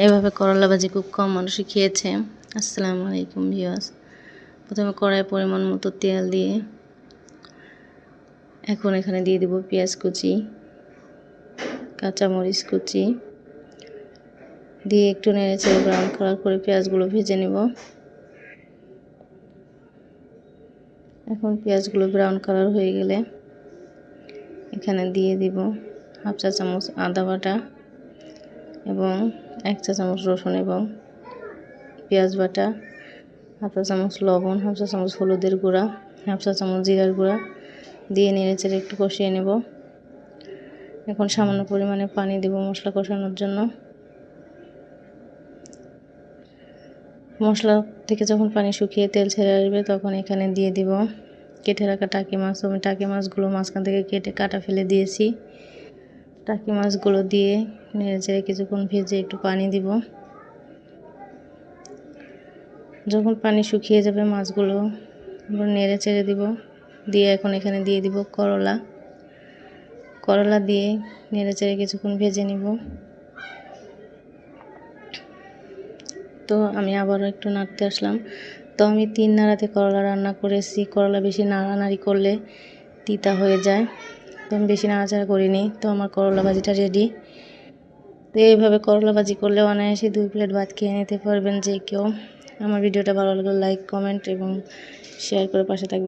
এভাবে করলা ভাজি খুব কম মানুষই খেয়েছে। আসসালামু আলাইকুম ভিউয়ার্স। প্রথমে কড়াইয়ে পরিমাণ মতো তেল দিয়ে এখন এখানে দিয়ে দেব পেঁয়াজ কুচি, কাঁচামরিচ কুচি দিয়ে একটু নেড়েচেড়ে ব্রাউন কালার করে পেঁয়াজগুলো ভেজে নেব। এখন পেঁয়াজগুলো ব্রাউন কালার হয়ে গেলে এখানে দিয়ে দিব হাফ চা চামচ আদা বাটা এবং 1 চা চামচ রসুন এবং পেঁয়াজ বাটা, হাফ চা চামচ লবণ, হাফ চা চামচ হলুদের গুঁড়া, হাফ চা চামচ জিরার গুঁড়া দিয়ে নেড়েচেড়ে একটু কষিয়ে নেব। এখন সামান্য পরিমাণে পানি দেব মশলা কষানোর জন্য। মশলা থেকে যখন পানি শুকিয়ে তেল ছেড়ে আসবে তখন এখানে দিয়ে দিব কেটে রাখা টাকি মাছ। আমি টাকি মাছগুলো মাঝখান থেকে কেটে কাটা ফেলে দিয়েছি। টাকি মাছগুলো দিয়ে নেড়েচেড়ে কিছুক্ষণ ভেজে একটু পানি দিব। যখন পানি শুকিয়ে যাবে মাছগুলো আবার নেড়েচেড়ে দিব। দিয়ে এখন এখানে দিয়ে দিব করলা দিয়ে নেড়েচেড়ে কিছুক্ষণ ভেজে নিব। তো আমি আবারও একটু নাড়তে আসলাম। তো আমি 3 নাড়াতে করলা রান্না করেছি। করলা বেশি নাড়ানাড়ি করলে তিতা হয়ে যায়, তো আমি বেশি নাড়াচাড়া করিনি। তো আমার করলা ভাজিটা রেডি। তো এইভাবে করলা ভাজি করলে অনায়াসে 2 প্লেট ভাত খেয়ে নিতে পারবেন যে কেউ। আমার ভিডিওটা ভালো লাগলে লাইক, কমেন্ট এবং শেয়ার করে পাশে থাকবেন।